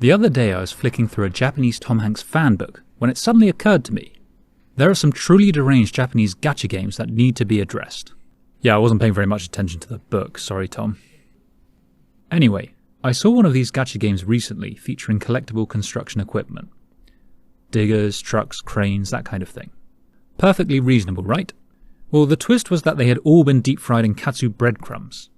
The other day I was flicking through a Japanese Tom Hanks fan book when it suddenly occurred to me. There are some truly deranged Japanese gacha games that need to be addressed. Yeah, I wasn't paying very much attention to the book, sorry Tom. Anyway, I saw one of these gacha games recently featuring collectible construction equipment. Diggers, trucks, cranes, that kind of thing. Perfectly reasonable, right? Well, the twist was that they had all been deep-fried in katsu breadcrumbs.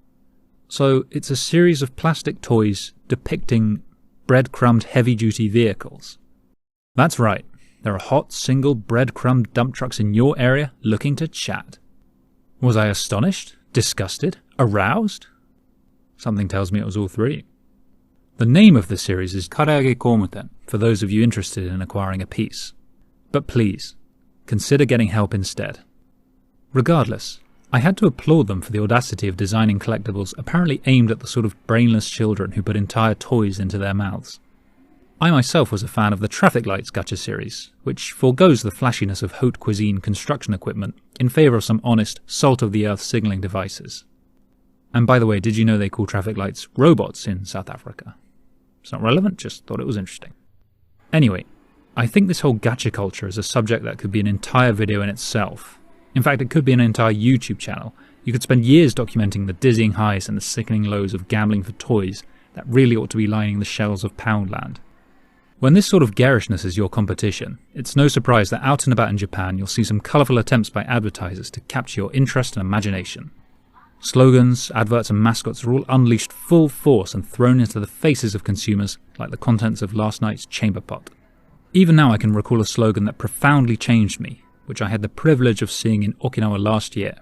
So it's a series of plastic toys depicting breadcrumbed heavy-duty vehicles. That's right, there are hot, single breadcrumb dump trucks in your area looking to chat. Was I astonished? Disgusted? Aroused? Something tells me it was all three. The name of the series is Karaage Komuten, for those of you interested in acquiring a piece. But please, consider getting help instead. Regardless, I had to applaud them for the audacity of designing collectibles apparently aimed at the sort of brainless children who put entire toys into their mouths. I myself was a fan of the Traffic Lights gacha series, which forgoes the flashiness of haute cuisine construction equipment in favour of some honest, salt-of-the-earth signalling devices. And by the way, did you know they call traffic lights robots in South Africa? It's not relevant, just thought it was interesting. Anyway, I think this whole gacha culture is a subject that could be an entire video in itself. In fact, it could be an entire YouTube channel. You could spend years documenting the dizzying highs and the sickening lows of gambling for toys that really ought to be lining the shelves of Poundland. When this sort of garishness is your competition, it's no surprise that out and about in Japan you'll see some colourful attempts by advertisers to capture your interest and imagination. Slogans, adverts and mascots are all unleashed full force and thrown into the faces of consumers like the contents of last night's chamber pot. Even now I can recall a slogan that profoundly changed me, which I had the privilege of seeing in Okinawa last year.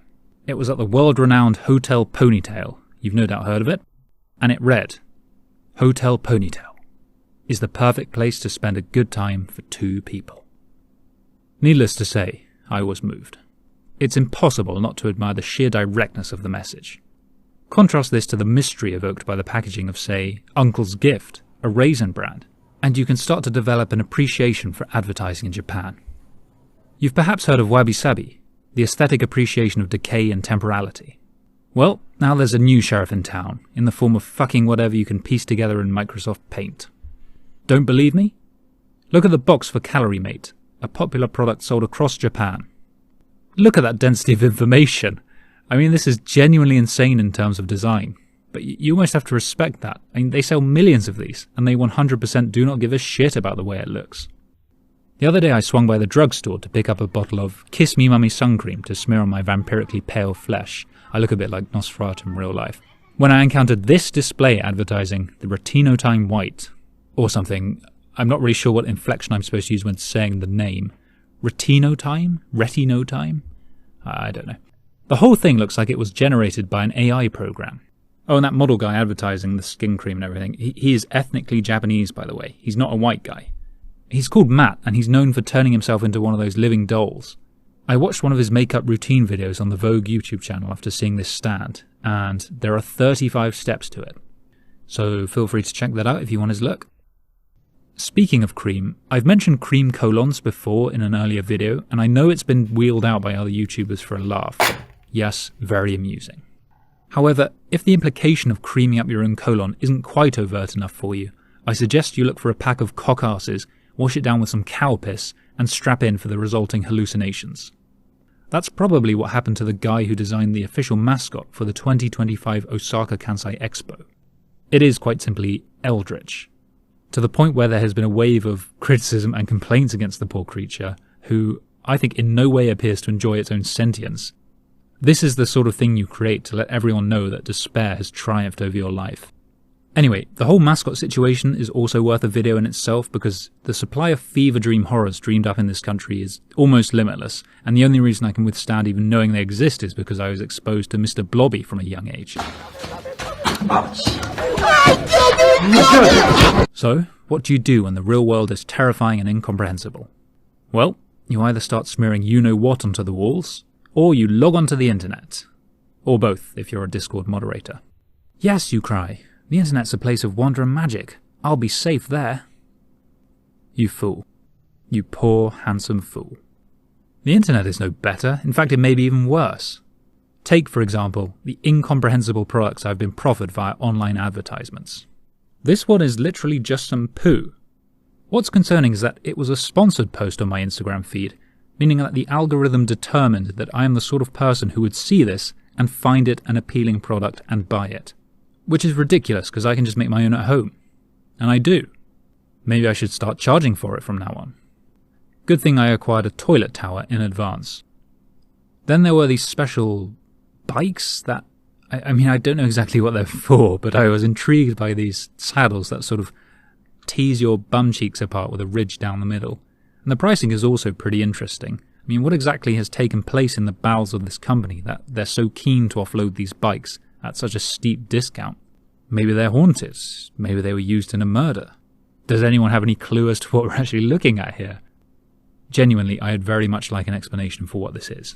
It was at the world-renowned Hotel Ponytail, you've no doubt heard of it, and it read, "Hotel Ponytail is the perfect place to spend a good time for two people." Needless to say, I was moved. It's impossible not to admire the sheer directness of the message. Contrast this to the mystery evoked by the packaging of, say, Uncle's Gift, a raisin brand, and you can start to develop an appreciation for advertising in Japan. You've perhaps heard of wabi-sabi, the aesthetic appreciation of decay and temporality. Well, now there's a new sheriff in town, in the form of fucking whatever you can piece together in Microsoft Paint. Don't believe me? Look at the box for Calorie Mate, a popular product sold across Japan. Look at that density of information. I mean, this is genuinely insane in terms of design. But you almost have to respect that. I mean, they sell millions of these, and they 100% do not give a shit about the way it looks. The other day I swung by the drugstore to pick up a bottle of Kiss Me Mummy sun cream to smear on my vampirically pale flesh. I look a bit like Nosferatu in real life. When I encountered this display advertising the Retino Time White, or something, I'm not really sure what inflection I'm supposed to use when saying the name. Retino Time? Retino Time? I don't know. The whole thing looks like it was generated by an AI program. Oh, and that model guy advertising the skin cream and everything, he is ethnically Japanese, by the way. He's not a white guy. He's called Matt, and he's known for turning himself into one of those living dolls. I watched one of his makeup routine videos on the Vogue YouTube channel after seeing this stand, and there are 35 steps to it. So feel free to check that out if you want his look. Speaking of cream, I've mentioned cream colons before in an earlier video, and I know it's been wheeled out by other YouTubers for a laugh. Yes, very amusing. However, if the implication of creaming up your own colon isn't quite overt enough for you, I suggest you look for a pack of cockasses, wash it down with some cow piss, and strap in for the resulting hallucinations. That's probably what happened to the guy who designed the official mascot for the 2025 Osaka Kansai Expo. It is quite simply eldritch, to the point where there has been a wave of criticism and complaints against the poor creature, who I think in no way appears to enjoy its own sentience. This is the sort of thing you create to let everyone know that despair has triumphed over your life. Anyway, the whole mascot situation is also worth a video in itself because the supply of fever dream horrors dreamed up in this country is almost limitless, and the only reason I can withstand even knowing they exist is because I was exposed to Mr Blobby from a young age. So, what do you do when the real world is terrifying and incomprehensible? Well, you either start smearing you-know-what onto the walls, or you log onto the internet. Or both, if you're a Discord moderator. Yes, you cry. The internet's a place of wonder and magic. I'll be safe there. You fool. You poor, handsome fool. The internet is no better. In fact, it may be even worse. Take, for example, the incomprehensible products I've been proffered via online advertisements. This one is literally just some poo. What's concerning is that it was a sponsored post on my Instagram feed, meaning that the algorithm determined that I am the sort of person who would see this and find it an appealing product and buy it. Which is ridiculous because I can just make my own at home. And I do. Maybe I should start charging for it from now on. Good thing I acquired a toilet tower in advance. Then there were these special bikes that, I mean, I don't know exactly what they're for, but I was intrigued by these saddles that sort of tease your bum cheeks apart with a ridge down the middle. And the pricing is also pretty interesting. I mean, what exactly has taken place in the bowels of this company that they're so keen to offload these bikes at such a steep discount? Maybe they're haunted. Maybe they were used in a murder. Does anyone have any clue as to what we're actually looking at here? Genuinely, I'd very much like an explanation for what this is.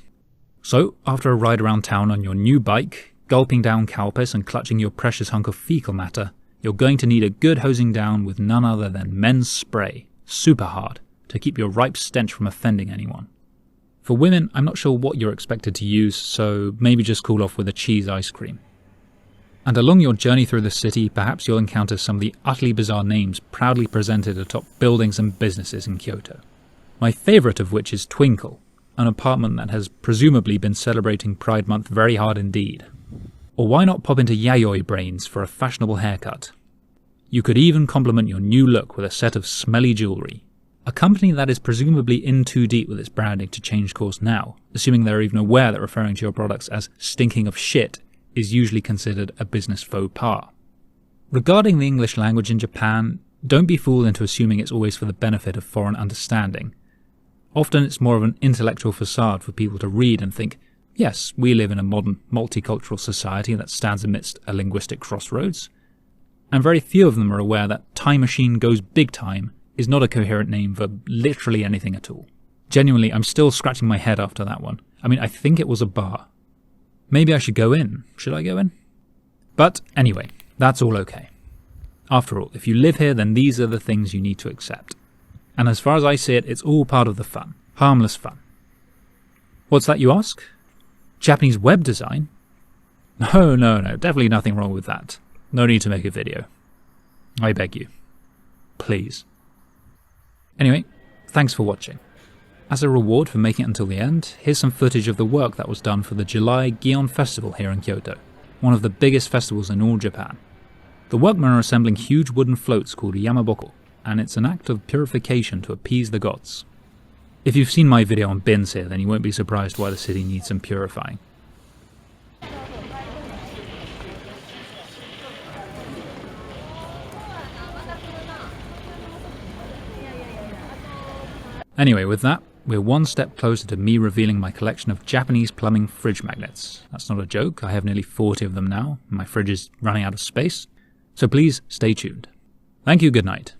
So, after a ride around town on your new bike, gulping down cowpiss and clutching your precious hunk of fecal matter, you're going to need a good hosing down with none other than men's spray, super hard, to keep your ripe stench from offending anyone. For women, I'm not sure what you're expected to use, so maybe just cool off with a cheese ice cream. And along your journey through the city, perhaps you'll encounter some of the utterly bizarre names proudly presented atop buildings and businesses in Kyoto. My favourite of which is Twinkle, an apartment that has presumably been celebrating Pride Month very hard indeed. Or why not pop into Yayoi Brains for a fashionable haircut? You could even complement your new look with a set of smelly jewellery. A company that is presumably in too deep with its branding to change course now, assuming they're even aware that referring to your products as stinking of shit is usually considered a business faux pas. Regarding the English language in Japan, don't be fooled into assuming it's always for the benefit of foreign understanding. Often it's more of an intellectual facade for people to read and think, yes, we live in a modern, multicultural society that stands amidst a linguistic crossroads. And very few of them are aware that Time Machine Goes Big Time is not a coherent name for literally anything at all. Genuinely, I'm still scratching my head after that one. I mean, I think it was a bar. Maybe I should go in. Should I go in? But anyway, that's all okay. After all, if you live here, then these are the things you need to accept. And as far as I see it, it's all part of the fun. Harmless fun. What's that, you ask? Japanese web design? No, definitely nothing wrong with that. No need to make a video. I beg you. Please. Anyway, thanks for watching. As a reward for making it until the end, here's some footage of the work that was done for the July Gion Festival here in Kyoto, one of the biggest festivals in all Japan. The workmen are assembling huge wooden floats called yamaboko, and it's an act of purification to appease the gods. If you've seen my video on bins here, then you won't be surprised why the city needs some purifying. Anyway, with that, we're one step closer to me revealing my collection of Japanese plumbing fridge magnets. That's not a joke, I have nearly 40 of them now, and my fridge is running out of space. So please stay tuned. Thank you, good night.